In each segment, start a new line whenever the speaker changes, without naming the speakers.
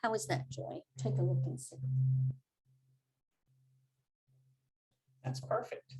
How is that, Joy? Take a look and see.
That's perfect.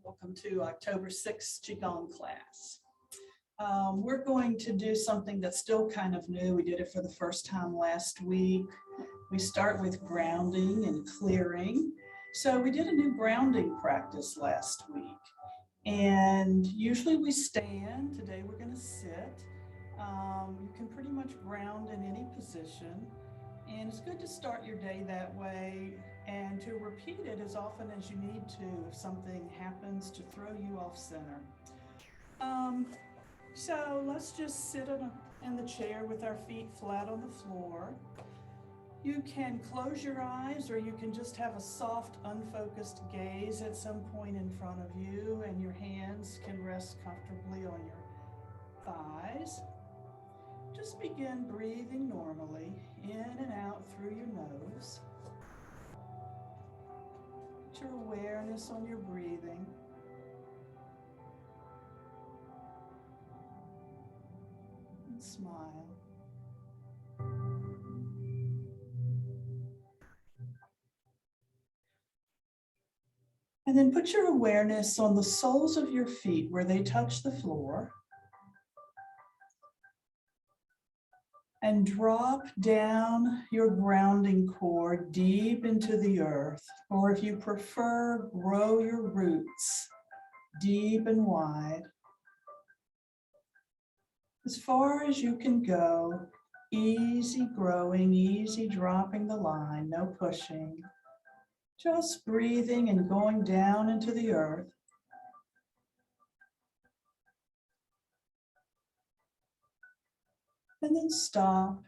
Welcome to October 6th Qigong class. We're going to do something that's still kind of new. We did it for the first time last week. We start with grounding and clearing. So we did a new grounding practice last week. And usually we stand. Today we're going to sit. You can pretty much ground in any position. And it's good to start your day that way and to repeat it as often as you need to if something happens to throw you off center. So let's just sit in the chair with our feet flat on the floor. You can close your eyes or you can just have a soft, unfocused gaze at some point in front of you, and your hands can rest comfortably on your thighs. Just begin breathing normally in and out through your nose. Put your awareness on your breathing. And smile. And then put your awareness on the soles of your feet where they touch the floor. And drop down your grounding cord deep into the earth, or if you prefer, grow your roots deep and wide. As far as you can go, easy growing, easy dropping the line, no pushing. Just breathing and going down into the earth. And then stop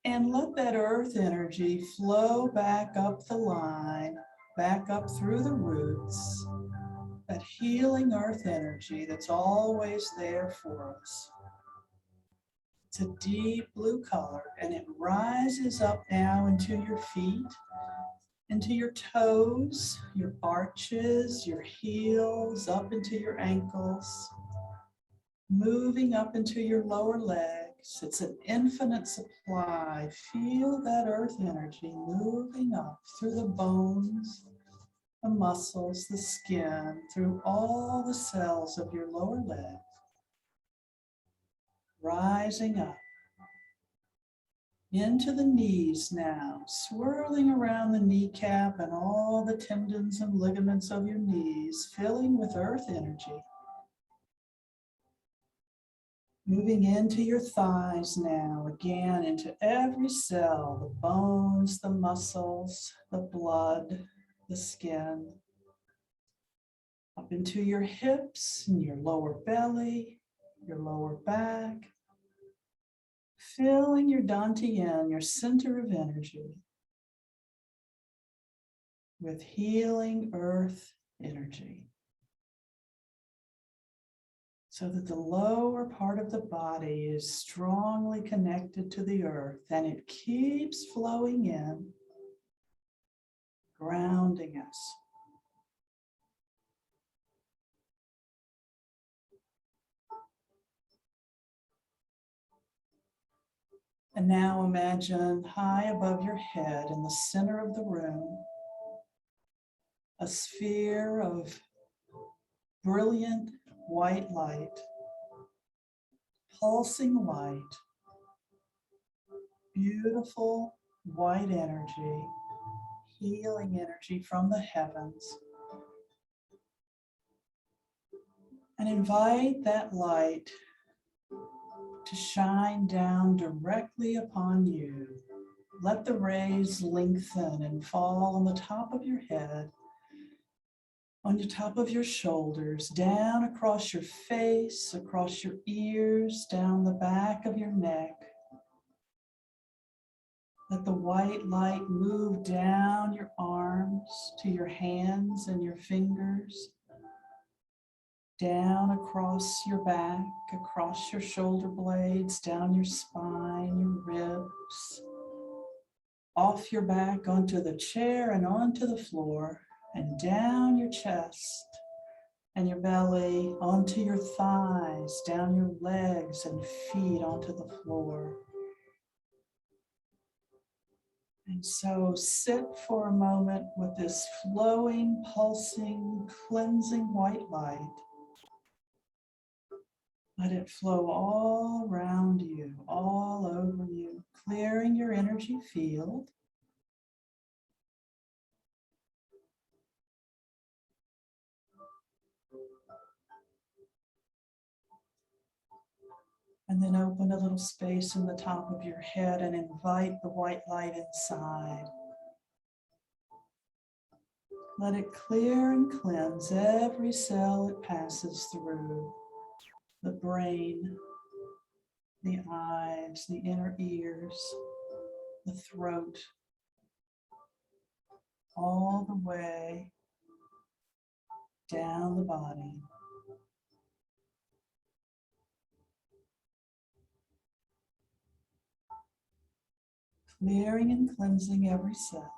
and let that earth energy flow back up the line, back up through the roots, that healing earth energy that's always there for us. It's a deep blue color, and it rises up now into your feet, into your toes, your arches, your heels, up into your ankles, moving up into your lower legs. It's an infinite supply. Feel that earth energy moving up through the bones, the muscles, the skin, through all the cells of your lower leg. Rising up into the knees now, swirling around the kneecap and all the tendons and ligaments of your knees, filling with earth energy. Moving into your thighs now, again, into every cell, the bones, the muscles, the blood, the skin. Up into your hips and your lower belly, your lower back. Filling your dantian, your center of energy, with healing earth energy. so that the lower part of the body is strongly connected to the earth, and it keeps flowing in, grounding us. And now imagine high above your head in the center of the room, a sphere of brilliant white light, pulsing light, beautiful white energy, healing energy from the heavens. And invite that light to shine down directly upon you. Let the rays lengthen and fall on the top of your head, on the top of your shoulders, down across your face, across your ears, down the back of your neck. Let the white light move down your arms to your hands and your fingers, down across your back, across your shoulder blades, down your spine, your ribs, off your back onto the chair and onto the floor, and down your chest and your belly, onto your thighs, down your legs and feet onto the floor. And so sit for a moment with this flowing, pulsing, cleansing white light. Let it flow all around you, all over you, clearing your energy field. And then open a little space in the top of your head and invite the white light inside. Let it clear and cleanse every cell it passes through. The brain, the eyes, the inner ears, the throat, all the way down the body. Clearing and cleansing every cell.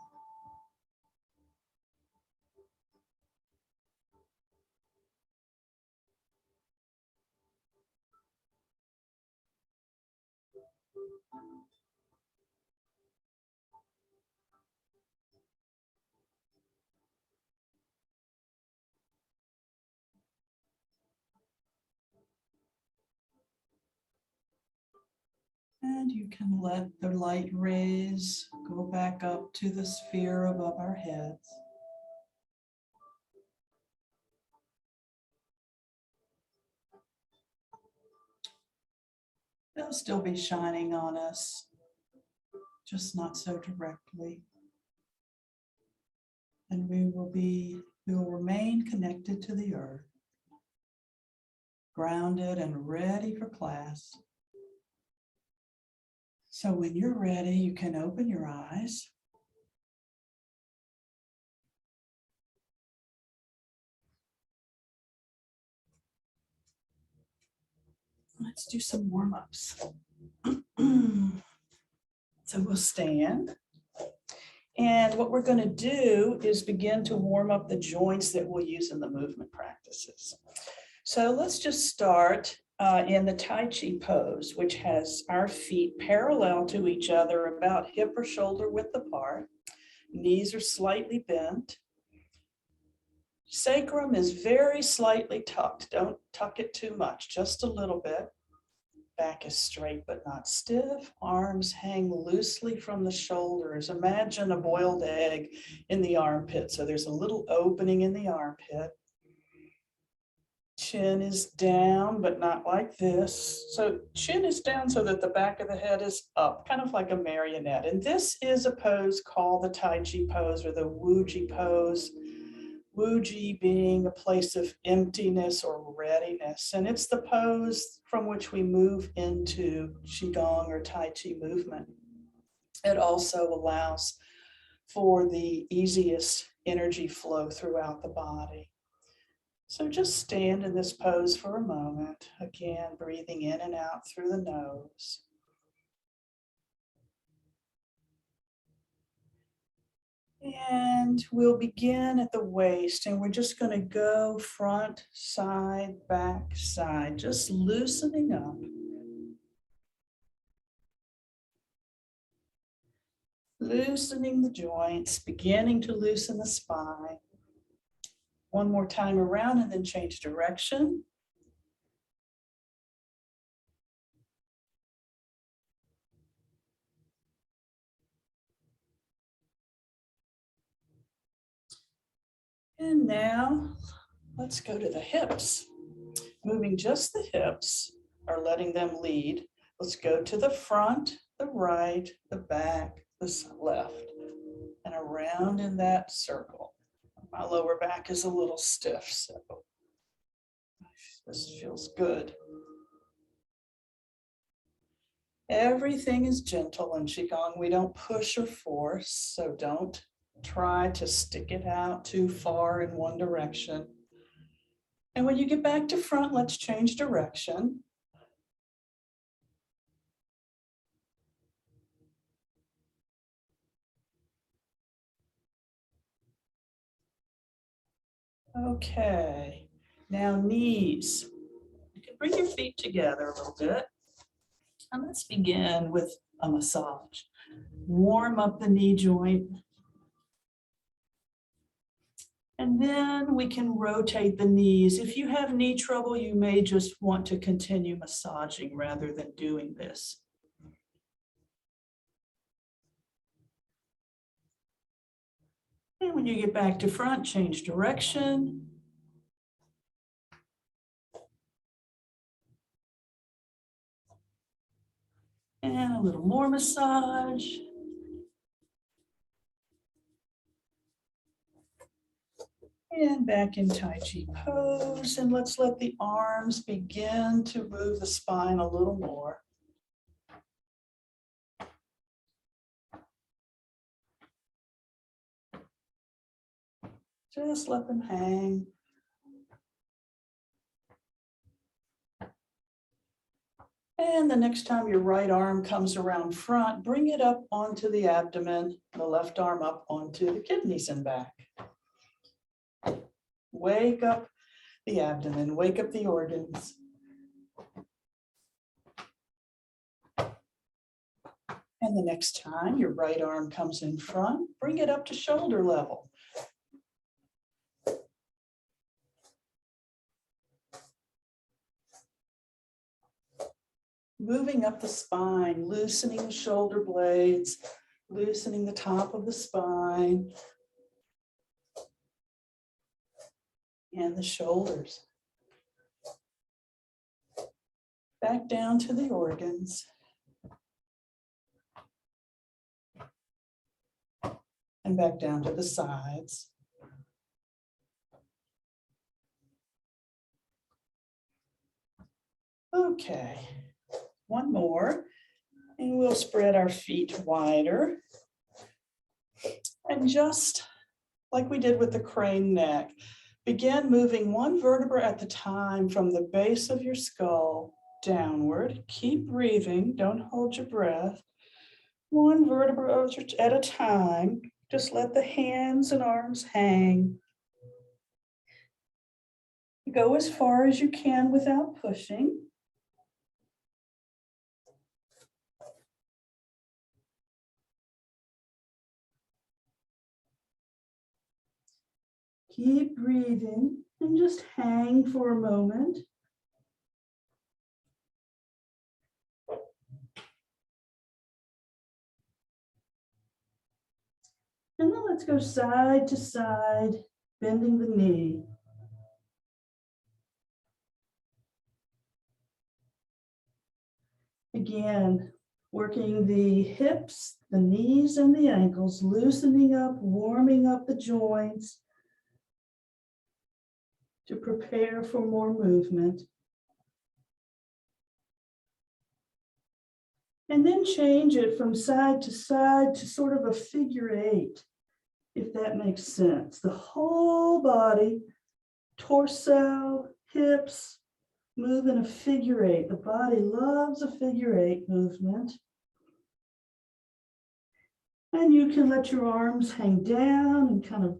And you can let the light rays go back up to the sphere above our heads. They'll still be shining on us, just not so directly. And we will remain connected to the earth, grounded and ready for class. So when you're ready, you can open your eyes. Let's do some warm-ups. So we'll stand. And what we're going to do is begin to warm up the joints that we'll use in the movement practices. So let's just start in the Tai Chi pose, which has our feet parallel to each other, about hip or shoulder width apart. Knees are slightly bent. Sacrum is very slightly tucked. Don't tuck it too much, just a little bit. Back is straight but not stiff. Arms hang loosely from the shoulders. Imagine a boiled egg in the armpit. So there's a little opening in the armpit. Chin is down, but not like this. So chin is down so that the back of the head is up, kind of like a marionette. And this is a pose called the Tai Chi pose or the Wuji pose. Wuji being a place of emptiness or readiness. And it's the pose from which we move into Qigong or Tai Chi movement. It also allows for the easiest energy flow throughout the body. So just stand in this pose for a moment. Again, breathing in and out through the nose. And we'll begin at the waist, and we're just going to go front, side, back, side, just loosening up. Loosening the joints, beginning to loosen the spine. One more time around and then change direction. And now let's go to the hips. Moving just the hips or letting them lead. Let's go to the front, the right, the back, the left, and around in that circle. My lower back is a little stiff, so this feels good. Everything is gentle in Qigong. We don't push or force, so don't try to stick it out too far in one direction. And when you get back to front, let's change direction. Okay, now knees. You can bring your feet together a little bit. And let's begin with a massage. Warm up the knee joint. And then we can rotate the knees. If you have knee trouble, you may just want to continue massaging rather than doing this. And when you get back to front, change direction. And a little more massage. And back in Tai Chi pose. And let's let the arms begin to move the spine a little more. Just let them hang. And the next time your right arm comes around front, bring it up onto the abdomen, the left arm up onto the kidneys and back. Wake up the abdomen, wake up the organs. And the next time your right arm comes in front, bring it up to shoulder level. Moving up the spine, loosening the shoulder blades, loosening the top of the spine and the shoulders. Back down to the organs. And back down to the sides. Okay, one more, and we'll spread our feet wider. And just like we did with the crane neck, begin moving one vertebra at the time from the base of your skull downward. Keep breathing, don't hold your breath. One vertebra at a time. Just let the hands and arms hang. Go as far as you can without pushing. Keep breathing and just hang for a moment. And then let's go side to side, bending the knee. Again, working the hips, the knees, and the ankles, loosening up, warming up the joints to prepare for more movement. And then change it from side to sort of a figure eight, if that makes sense. The whole body torso, hips, move in a figure eight. The body loves a figure eight movement. And you can let your arms hang down and kind of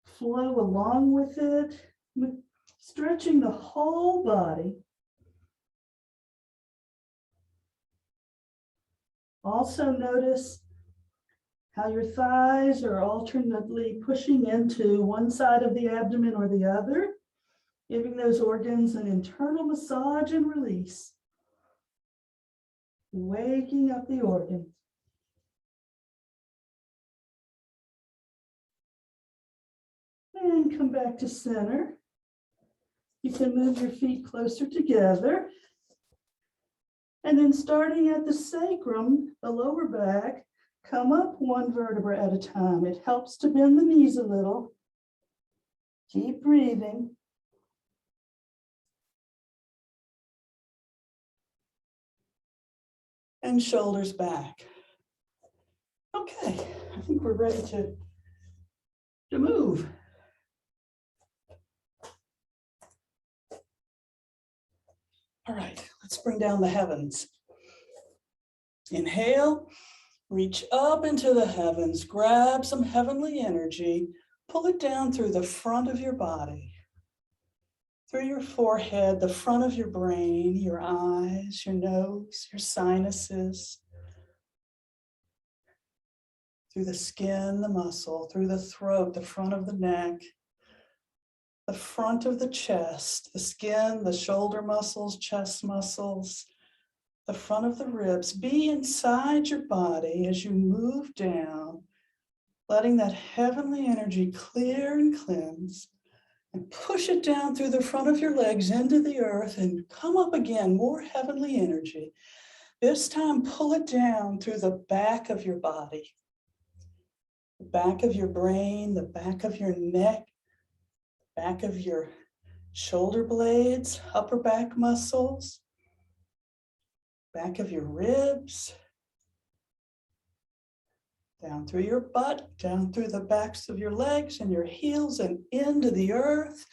flow along with it, stretching the whole body. Also notice how your thighs are alternately pushing into one side of the abdomen or the other, giving those organs an internal massage and release, waking up the organs. And come back to center. You can move your feet closer together. And then starting at the sacrum, the lower back, come up one vertebra at a time. It helps to bend the knees a little. Keep breathing. And shoulders back. Okay, I think we're ready to move. All right, let's bring down the heavens. Inhale, reach up into the heavens, grab some heavenly energy, pull it down through the front of your body, through your forehead, the front of your brain, your eyes, your nose, your sinuses, through the skin, the muscle, through the throat, the front of the neck, the front of the chest, the skin, the shoulder muscles, chest muscles, the front of the ribs. Be inside your body as you move down, letting that heavenly energy clear and cleanse, and push it down through the front of your legs into the earth and come up again, more heavenly energy. This time, pull it down through the back of your body, the back of your brain, the back of your neck, back of your shoulder blades, upper back muscles, back of your ribs, down through your butt, down through the backs of your legs and your heels and into the earth.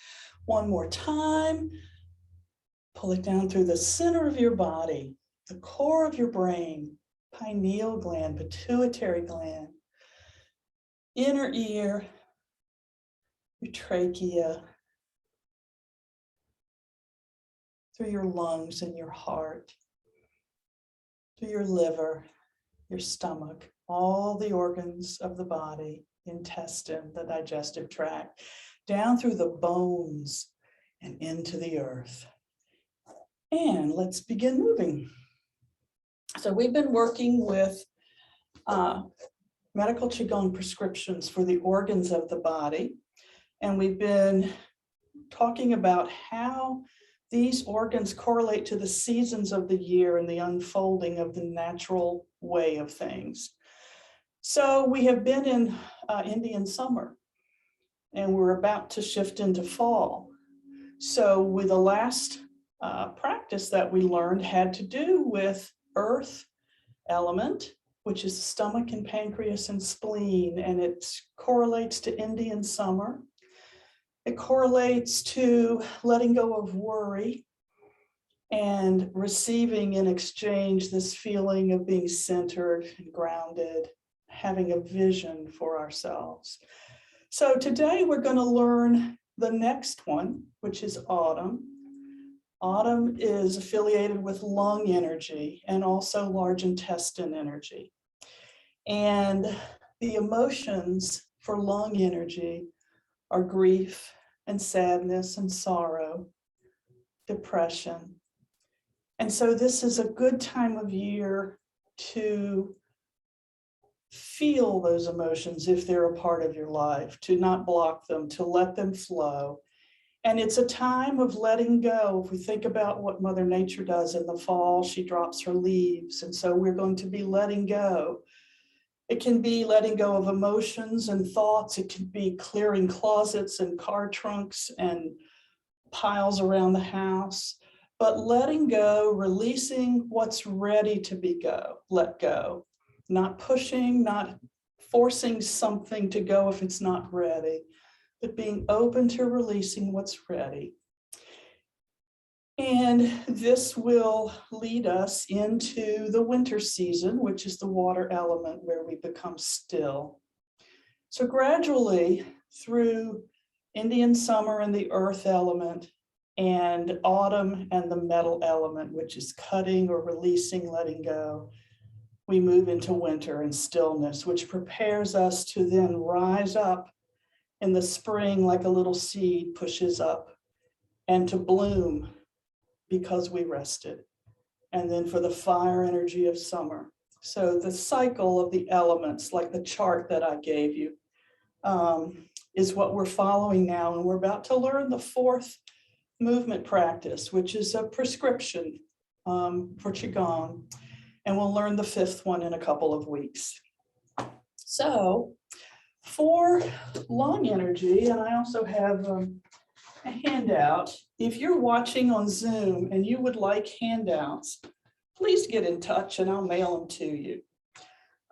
One more time. Pull it down through the center of your body, the core of your brain, pineal gland, pituitary gland, inner ear, your trachea, through your lungs and your heart, through your liver, your stomach, all the organs of the body, intestine, the digestive tract, down through the bones and into the earth. And let's begin moving. So we've been working with medical Qigong prescriptions for the organs of the body. And we've been talking about how these organs correlate to the seasons of the year and the unfolding of the natural way of things. So we have been in Indian summer, and we're about to shift into fall. So with the last practice that we learned had to do with earth element, which is stomach and pancreas and spleen, and it correlates to Indian summer. It correlates to letting go of worry and receiving in exchange this feeling of being centered and grounded, having a vision for ourselves. So today we're going to learn the next one, which is autumn. Autumn is affiliated with lung energy and also large intestine energy. And the emotions for lung energy are grief and sadness and sorrow, depression. And so this is a good time of year to feel those emotions if they're a part of your life, to not block them, to let them flow. And it's a time of letting go. If we think about what Mother Nature does in the fall, she drops her leaves. And so we're going to be letting go. It can be letting go of emotions and thoughts. It can be clearing closets and car trunks and piles around the house. But letting go, releasing what's ready to be let go. Not pushing, not forcing something to go if it's not ready, but being open to releasing what's ready. And this will lead us into the winter season, which is the water element where we become still. So gradually through Indian summer and the earth element, and autumn and the metal element, which is cutting or releasing, letting go, we move into winter and stillness, which prepares us to then rise up in the spring like a little seed pushes up, and to bloom because we rested. And then for the fire energy of summer. So the cycle of the elements, like the chart that I gave you, is what we're following now. And we're about to learn the fourth movement practice, which is a prescription for Qigong. And we'll learn the fifth one in a couple of weeks. So for lung energy, and I also have a handout. If you're watching on Zoom and you would like handouts, please get in touch and I'll mail them to you.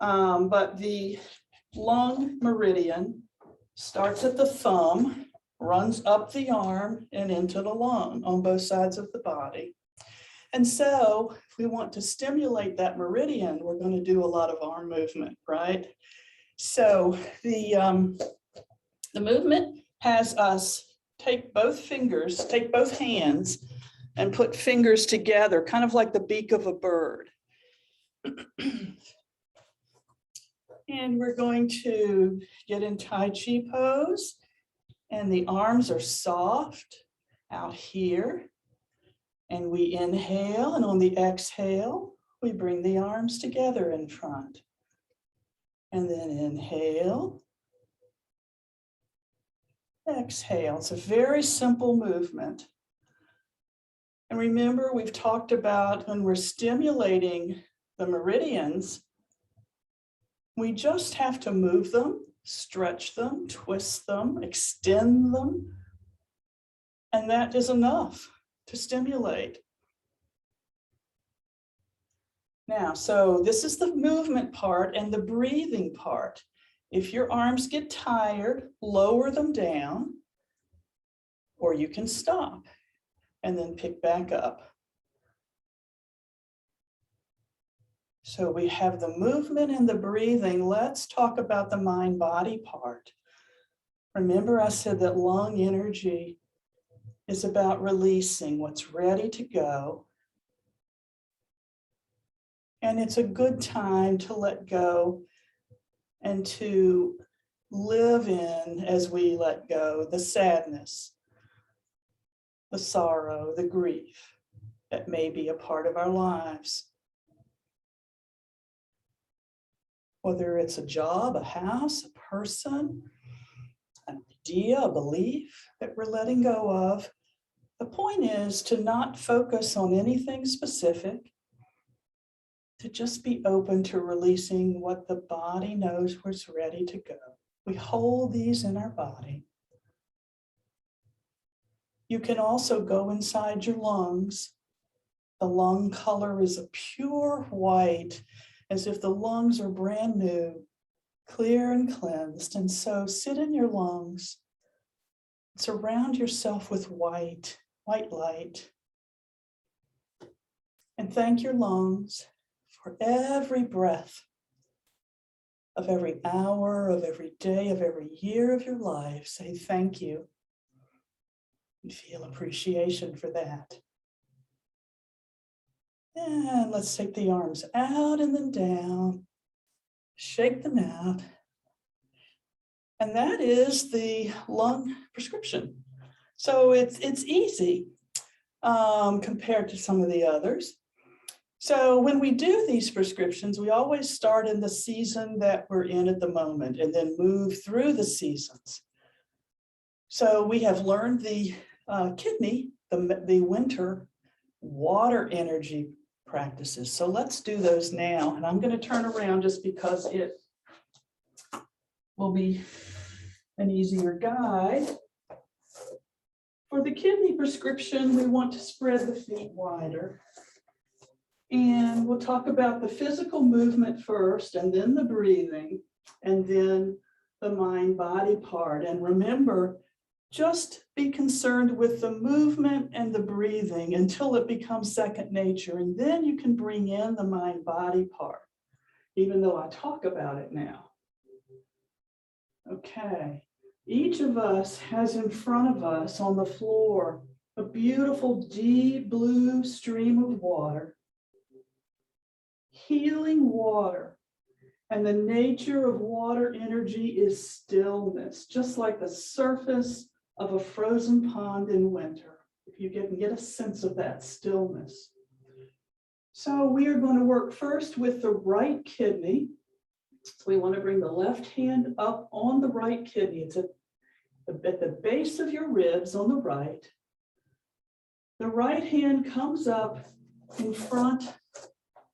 But the lung meridian starts at the thumb, runs up the arm and into the lung on both sides of the body. And so if we want to stimulate that meridian, we're going to do a lot of arm movement, right? So the movement has us take both hands and put fingers together, kind of like the beak of a bird. And we're going to get in Tai Chi pose, and the arms are soft out here. And we inhale, and on the exhale, we bring the arms together in front. And then inhale. Exhale. It's a very simple movement. And remember, we've talked about when we're stimulating the meridians, we just have to move them, stretch them, twist them, extend them. And that is enough to stimulate. Now, so this is the movement part and the breathing part. If your arms get tired, lower them down, or you can stop and then pick back up. So we have the movement and the breathing. Let's talk about the mind-body part. Remember, I said that lung energy is about releasing what's ready to go. And it's a good time to let go and to live in, as we let go, the sadness, the sorrow, the grief that may be a part of our lives. Whether it's a job, a house, a person, an idea, a belief that we're letting go of. The point is to not focus on anything specific, to just be open to releasing what the body knows was ready to go. We hold these in our body. You can also go inside your lungs. The lung color is a pure white, as if the lungs are brand new, clear and cleansed. And so sit in your lungs, surround yourself with white light, and thank your lungs for every breath of every hour, of every day, of every year of your life. Say thank you and feel appreciation for that. And let's take the arms out and then down, shake them out. And that is the lung prescription. So it's easy compared to some of the others. So when we do these prescriptions, we always start in the season that we're in at the moment and then move through the seasons. So we have learned the kidney, the winter water energy practices. So let's do those now. And I'm going to turn around just because it will be an easier guide. For the kidney prescription, we want to spread the feet wider. And we'll talk about the physical movement first, and then the breathing, and then the mind-body part. And remember, just be concerned with the movement and the breathing until it becomes second nature. And then you can bring in the mind-body part, even though I talk about it now. Okay, each of us has in front of us on the floor a beautiful deep blue stream of water, healing water. And the nature of water energy is stillness, just like the surface of a frozen pond in winter. If you can get a sense of that stillness. So we are going to work first with the right kidney. So we want to bring the left hand up on the right kidney. It's at the base of your ribs on the right. The right hand comes up in front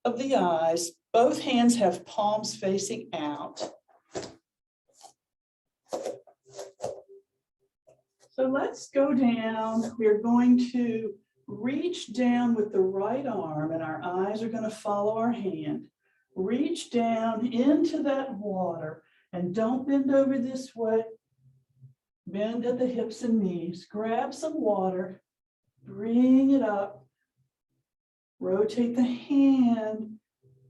of the eyes. Both hands have palms facing out. So let's go down. We're going to reach down with the right arm, and our eyes are going to follow our hand. Reach down into that water, and don't bend over this way. Bend at the hips and knees. Grab some water, bring it up, rotate the hand,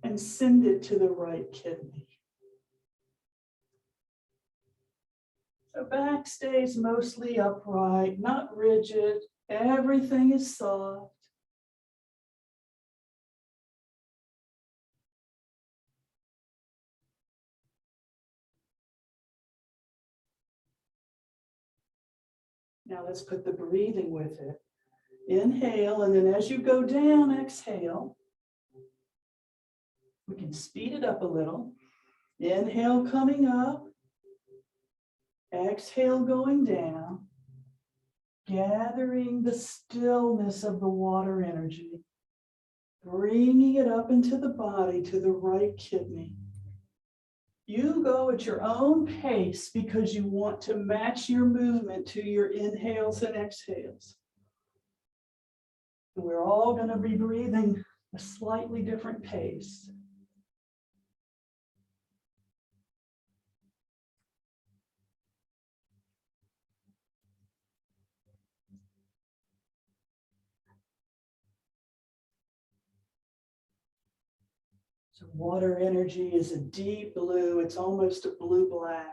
and send it to the right kidney. So back stays mostly upright, not rigid. Everything is soft. Now let's put the breathing with it. Inhale, and then as you go down, exhale. We can speed it up a little. Inhale coming up. Exhale going down. Gathering the stillness of the water energy. Bringing it up into the body to the right kidney. You go at your own pace because you want to match your movement to your inhales and exhales. And we're all going to be breathing a slightly different pace. So water energy is a deep blue. It's almost a blue-black.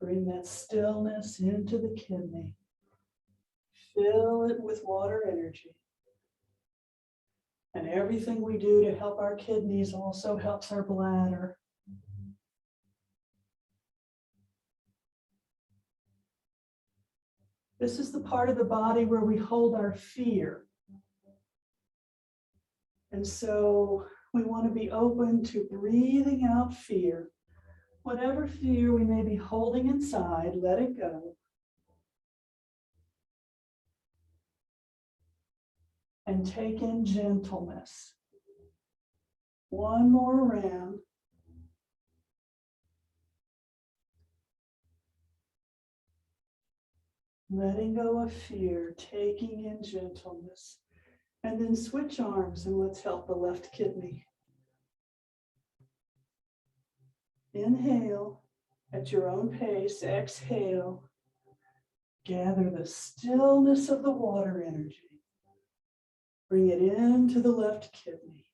Bring that stillness into the kidney. Fill it with water energy. And everything we do to help our kidneys also helps our bladder. This is the part of the body where we hold our fear. And so we want to be open to breathing out fear. Whatever fear we may be holding inside, let it go. And take in gentleness. One more round. Letting go of fear, taking in gentleness. And then switch arms and let's help the left kidney. Inhale at your own pace, exhale. Gather the stillness of the water energy. Bring it into the left kidney.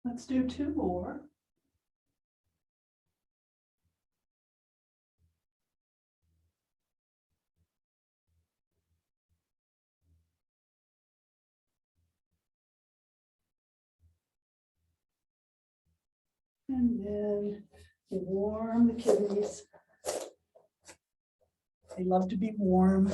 Let's do 2 more. And then warm the kidneys. They love to be warm.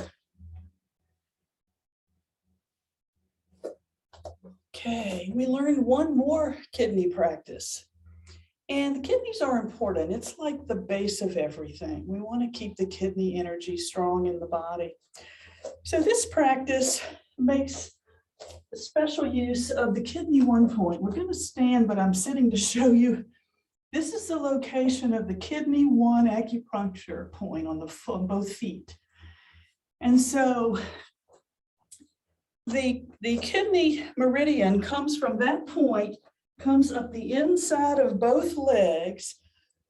Okay, we learned one more kidney practice. And the kidneys are important. It's like the base of everything. We want to keep the kidney energy strong in the body. So this practice makes a special use of the kidney 1 point. We're going to stand, but I'm sitting to show you. This is the location of the kidney 1 acupuncture point on both feet. And so the kidney meridian comes from that point, comes up the inside of both legs,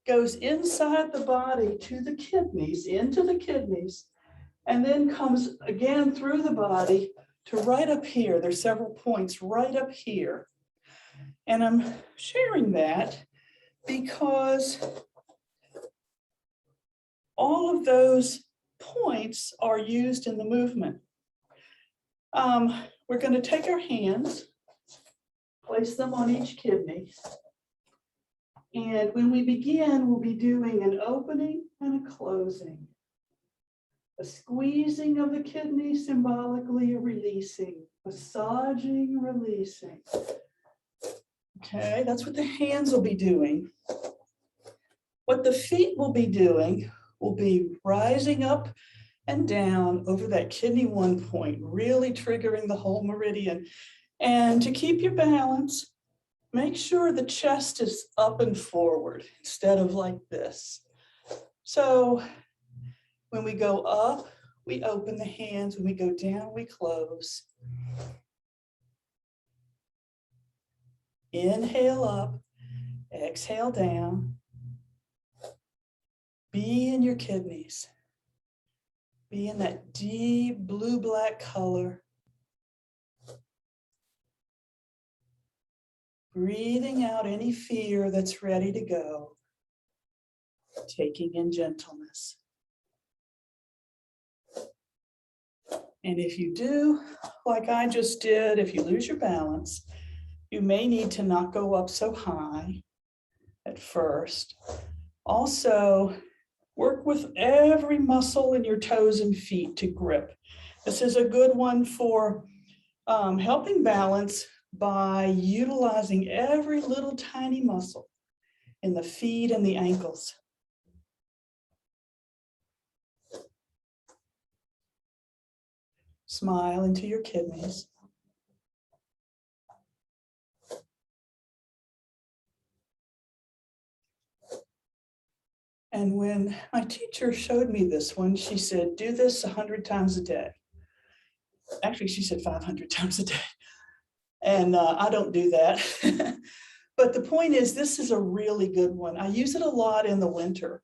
goes inside the body to the kidneys, into the kidneys, and then comes again through the body to right up here. There's several points right up here. And I'm sharing that because all of those points are used in the movement. We're going to take our hands, place them on each kidney. And when we begin, we'll be doing an opening and a closing. A squeezing of the kidney, symbolically a releasing, massaging, releasing. Okay, that's what the hands will be doing. What the feet will be doing will be rising up and down over that kidney 1 point, really triggering the whole meridian. And to keep your balance, make sure the chest is up and forward instead of like this. So when we go up, we open the hands. When we go down, we close. Inhale up, exhale down. Be in your kidneys. Be in that deep blue-black color. Breathing out any fear that's ready to go. Taking in gentleness. And if you do, like I just did, if you lose your balance, you may need to not go up so high at first. Also, work with every muscle in your toes and feet to grip. This is a good one for helping balance by utilizing every little tiny muscle in the feet and the ankles. Smile into your kidneys. And when my teacher showed me this one, she said, do this 100 times a day. Actually, she said 500 times a day. And I don't do that. But the point is, this is a really good one. I use it a lot in the winter.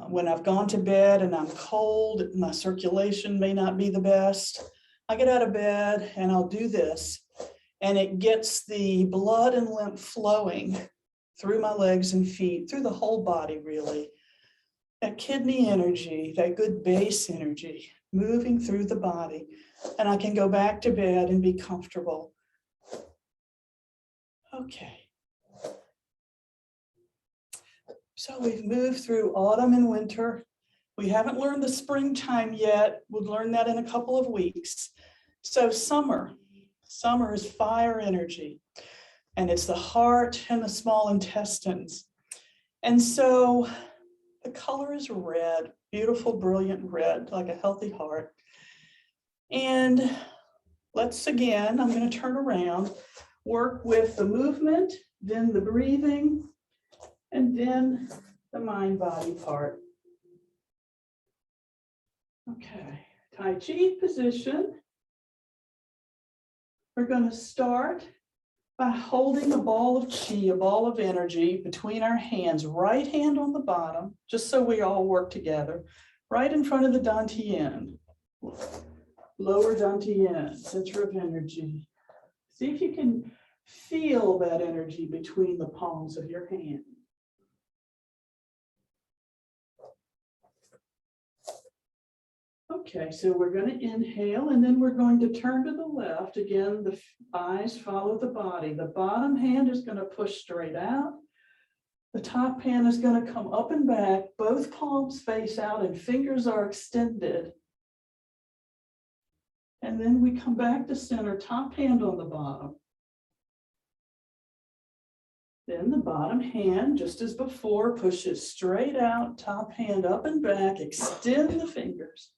When I've gone to bed and I'm cold, my circulation may not be the best. I get out of bed and I'll do this. And it gets the blood and lymph flowing through my legs and feet, through the whole body, really. That kidney energy, that good base energy, moving through the body. And I can go back to bed and be comfortable. Okay. So we've moved through autumn and winter. We haven't learned the springtime yet. We'll learn that in a couple of weeks. So summer is fire energy, and it's the heart and the small intestines. And so the color is red, beautiful, brilliant red, like a healthy heart. And let's again, I'm going to turn around, work with the movement, then the breathing, and then the mind-body part. Okay, Tai Chi position. We're going to start by holding a ball of chi, a ball of energy between our hands, right hand on the bottom, just so we all work together, right in front of the dantian, lower dantian, center of energy. See if you can Feel that energy between the palms of your hand. Okay, so we're going to inhale and then we're going to turn to the left. Again, the eyes follow the body. The bottom hand is going to push straight out. The top hand is going to come up and back. Both palms face out and fingers are extended. And then we come back to center, top hand on the bottom. Then the bottom hand, just as before, pushes straight out, top hand up and back, extend the fingers.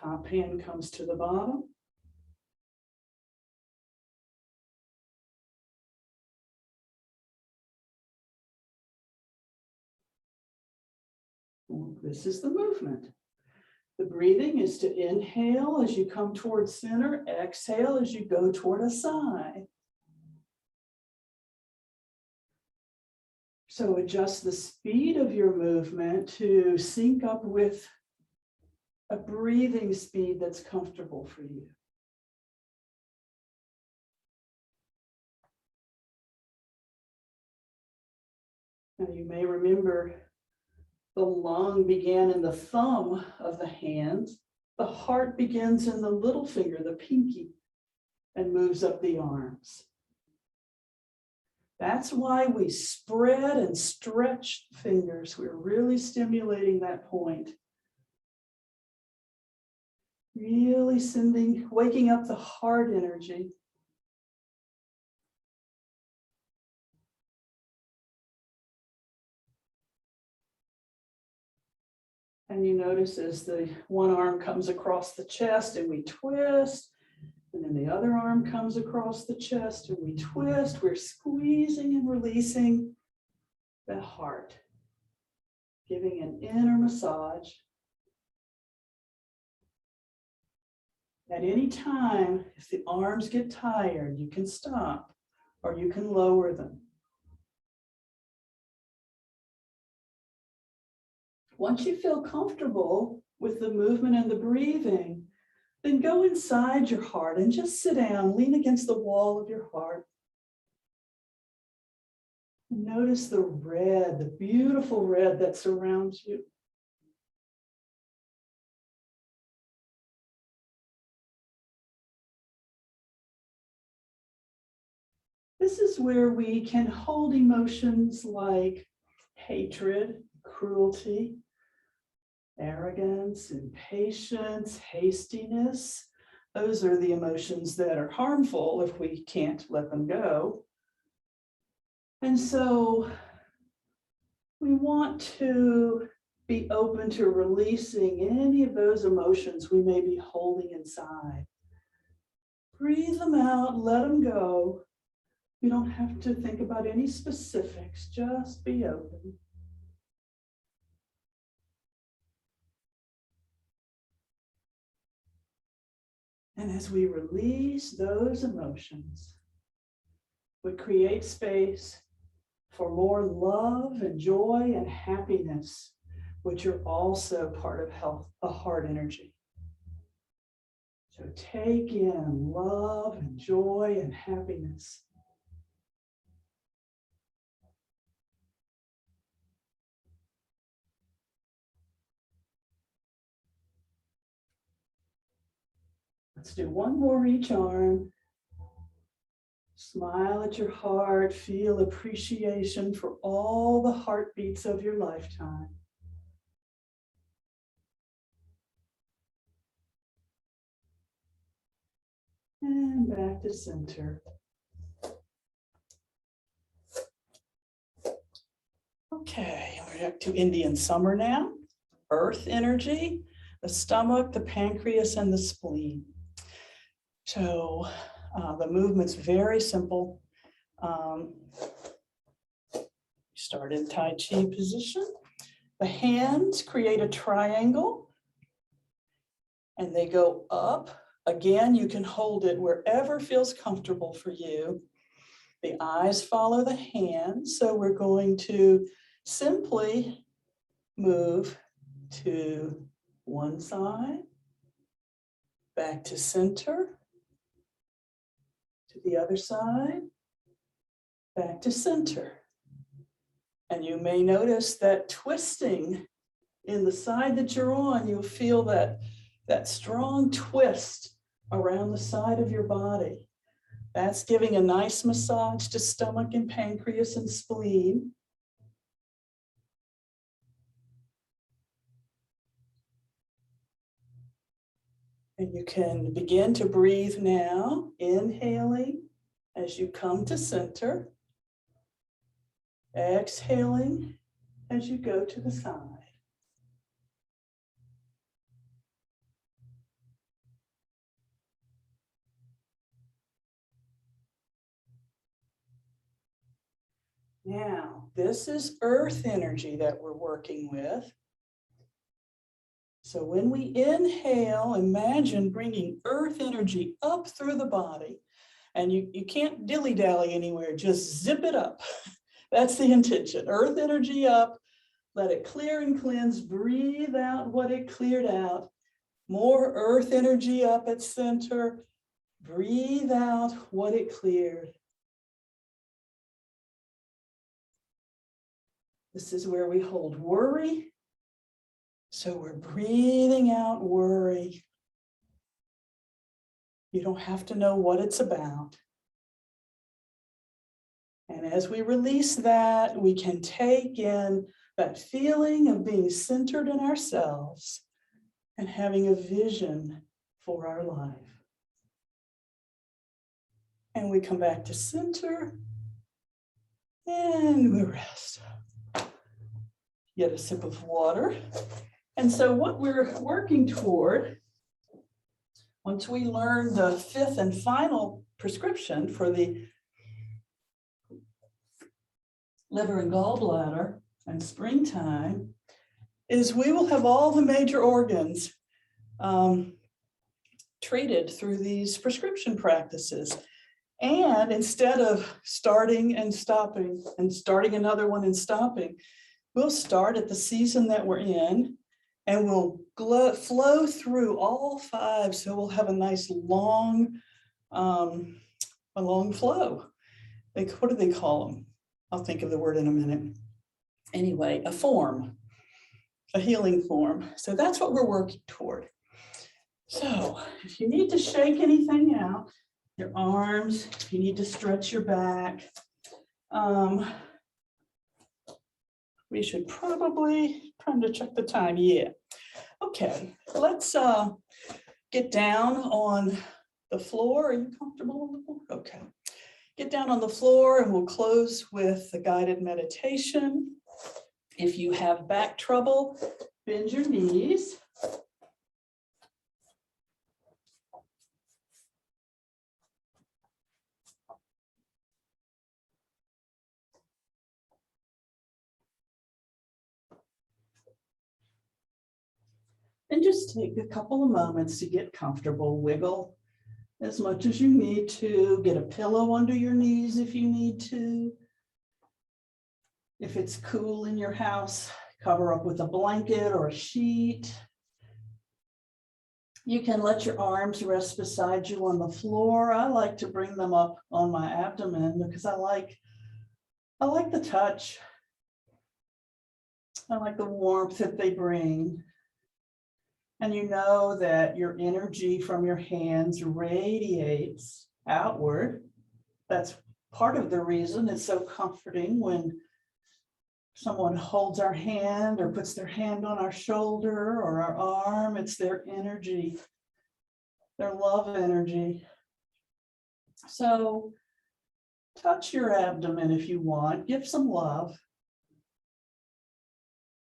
Top hand comes to the bottom. This is the movement. The breathing is to inhale as you come towards center, exhale as you go toward a side. So adjust the speed of your movement to sync up with a breathing speed that's comfortable for you. Now you may remember the lung began in the thumb of the hand. The heart begins in the little finger, the pinky, and moves up the arms. That's why we spread and stretch fingers. We're really stimulating that point. Really waking up the heart energy. And you notice as the one arm comes across the chest and we twist, and then the other arm comes across the chest and we twist, we're squeezing and releasing the heart, giving an inner massage. At any time, if the arms get tired, you can stop or you can lower them. Once you feel comfortable with the movement and the breathing, then go inside your heart and just sit down, lean against the wall of your heart. And notice the red, the beautiful red that surrounds you. This is where we can hold emotions like hatred, cruelty, arrogance, impatience, hastiness. Those are the emotions that are harmful if we can't let them go. And so we want to be open to releasing any of those emotions we may be holding inside. Breathe them out, let them go. You don't have to think about any specifics, just be open. And as we release those emotions, we create space for more love and joy and happiness, which are also part of health, the heart energy. So take in love and joy and happiness. Let's do one more each arm. Smile at your heart, feel appreciation for all the heartbeats of your lifetime. And back to center. Okay, we're back to Indian summer now. Earth energy, the stomach, the pancreas, and the spleen. So the movement's very simple. Start in Tai Chi position. The hands create a triangle and they go up. Again, you can hold it wherever feels comfortable for you. The eyes follow the hands. So we're going to simply move to one side, back to center, To the other side. Back to center. And you may notice that twisting in the side that you're on, you'll feel that strong twist around the side of your body. That's giving a nice massage to stomach and pancreas and spleen. And you can begin to breathe now, inhaling as you come to center, exhaling as you go to the side. Now, this is earth energy that we're working with. So when we inhale, imagine bringing earth energy up through the body. And you can't dilly-dally anywhere, just zip it up. That's the intention. Earth energy up, let it clear and cleanse, breathe out what it cleared out. More earth energy up at center, breathe out what it cleared. This is where we hold worry. So we're breathing out worry. You don't have to know what it's about. And as we release that, we can take in that feeling of being centered in ourselves and having a vision for our life. And we come back to center and we rest. Get a sip of water. And so what we're working toward, once we learn the fifth and final prescription for the liver and gallbladder and springtime, is we will have all the major organs treated through these prescription practices. And instead of starting and stopping and starting another one and stopping, we'll start at the season that we're in and we'll flow through all five. So we'll have a nice long flow. What do they call them? I'll think of the word in a minute. Anyway, a form, a healing form. So that's what we're working toward. So if you need to shake anything out, your arms, if you need to stretch your back, we should probably, trying to check the time, yeah. Okay, let's get down on the floor. Are you comfortable on the floor? Okay. Get down on the floor and we'll close with the guided meditation. If you have back trouble, bend your knees. And just take a couple of moments to get comfortable. Wiggle as much as you need to. Get a pillow under your knees if you need to. If it's cool in your house, cover up with a blanket or a sheet. You can let your arms rest beside you on the floor. I like to bring them up on my abdomen because I like the touch. I like the warmth that they bring. And you know that your energy from your hands radiates outward. That's part of the reason it's so comforting when someone holds our hand or puts their hand on our shoulder or our arm. It's their energy, their love energy. So touch your abdomen if you want, give some love.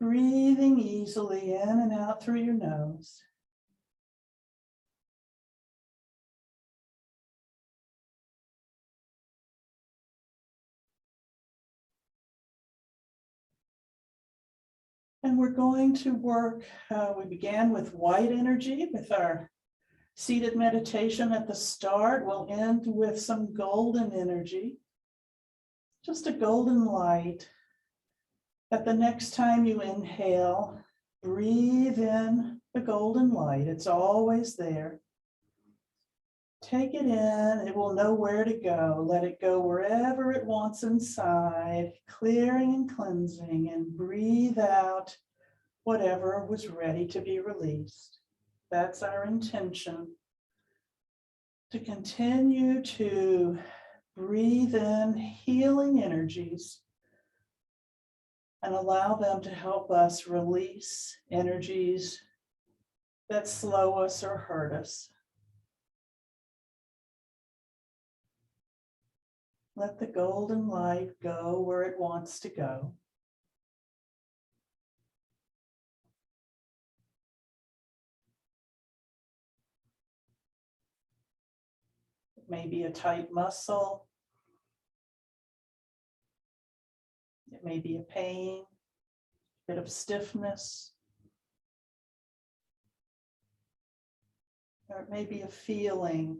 Breathing easily in and out through your nose. And we're going to work, we began with white energy with our seated meditation at the start. We'll end with some golden energy, just a golden light. That the next time you inhale, breathe in the golden light. It's always there. Take it in, it will know where to go. Let it go wherever it wants inside, clearing and cleansing, and breathe out whatever was ready to be released. That's our intention. To continue to breathe in healing energies and allow them to help us release energies that slow us or hurt us. Let the golden light go where it wants to go. It may be a tight muscle. It may be a pain, a bit of stiffness. Or it may be a feeling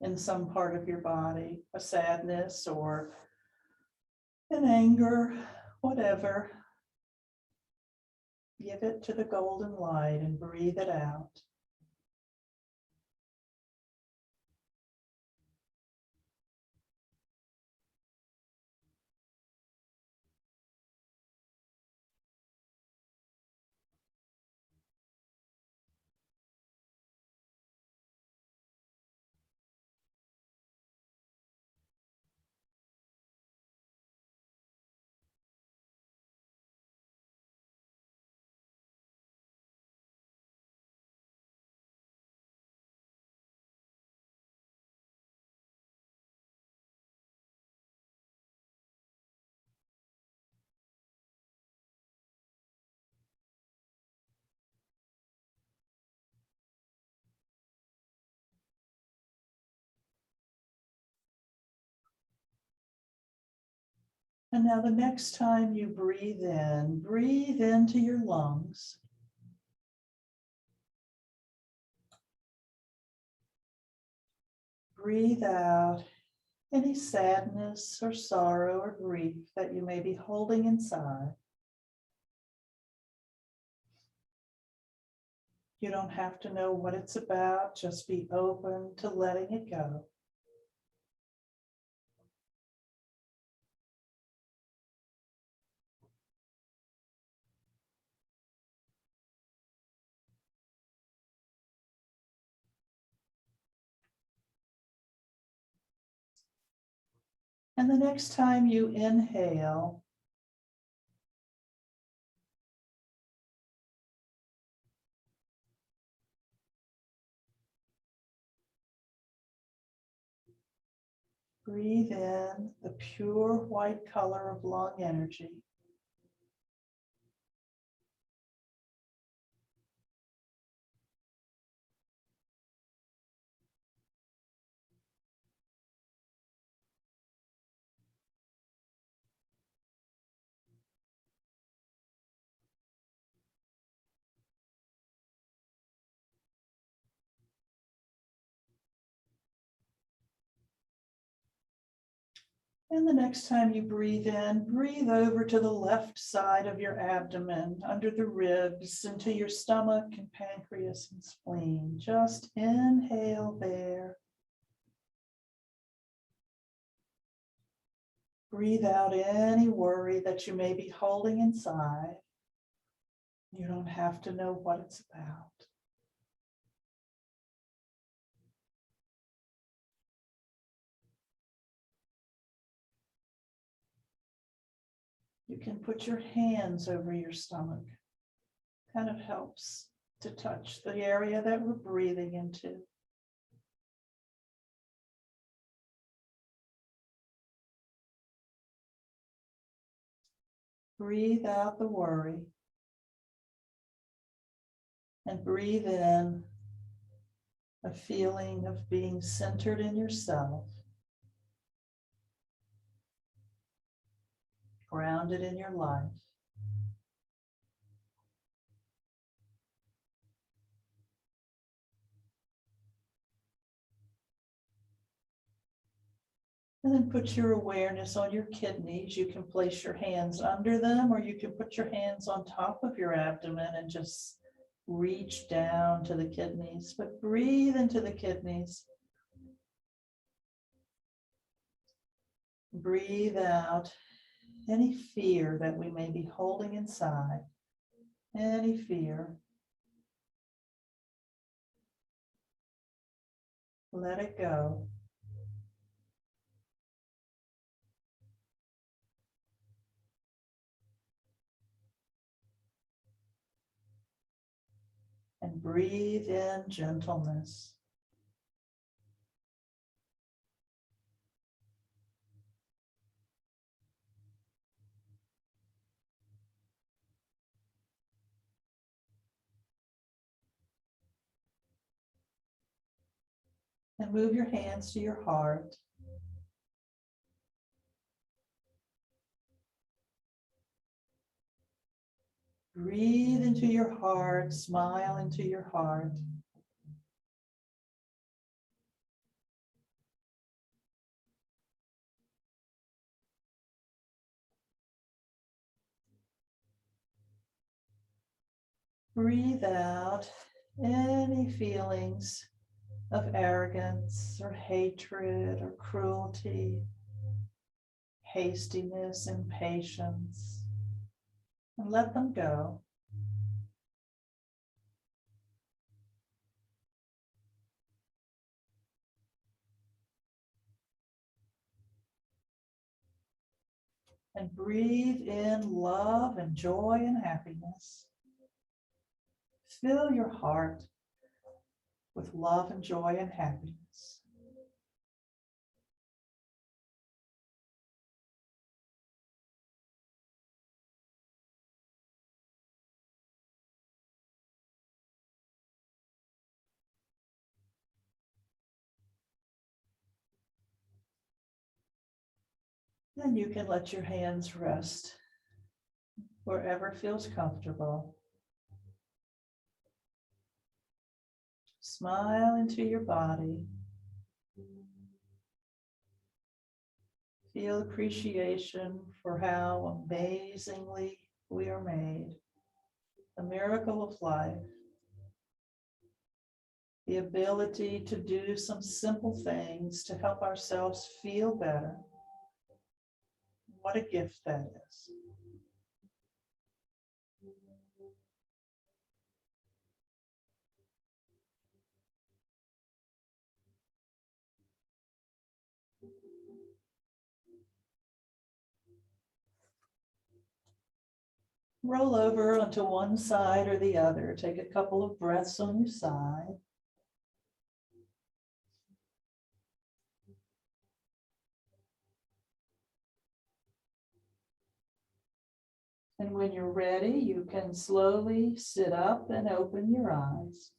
in some part of your body, a sadness or an anger, whatever. Give it to the golden light and breathe it out. And now the next time you breathe into your lungs. Breathe out any sadness or sorrow or grief that you may be holding inside. You don't have to know what it's about, just be open to letting it go. And the next time you inhale, breathe in the pure white color of lung energy. And the next time you breathe in, breathe over to the left side of your abdomen, under the ribs, into your stomach and pancreas and spleen. Just inhale there. Breathe out any worry that you may be holding inside. You don't have to know what it's about. You can put your hands over your stomach. Kind of helps to touch the area that we're breathing into. Breathe out the worry. And breathe in a feeling of being centered in yourself, grounded in your life. And then put your awareness on your kidneys. You can place your hands under them, or you can put your hands on top of your abdomen and just reach down to the kidneys. But breathe into the kidneys. Breathe out any fear that we may be holding inside, any fear. Let it go. And breathe in gentleness. And move your hands to your heart. Breathe into your heart, smile into your heart. Breathe out any feelings of arrogance or hatred or cruelty, hastiness, impatience, and let them go. And breathe in love and joy and happiness. Fill your heart with love and joy and happiness. Then you can let your hands rest wherever feels comfortable. Smile into your body. Feel appreciation for how amazingly we are made. The miracle of life. The ability to do some simple things to help ourselves feel better. What a gift that is. Roll over onto one side or the other. Take a couple of breaths on your side. And when you're ready, you can slowly sit up and open your eyes.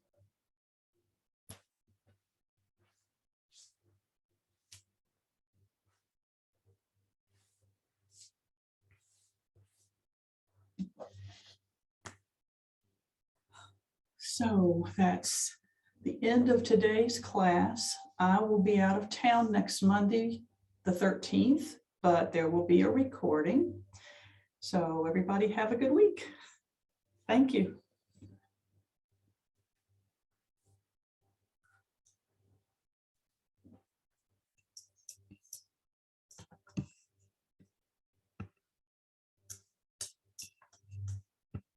So that's the end of today's class. I will be out of town next Monday, the 13th, but there will be a recording. So everybody have a good week. Thank you.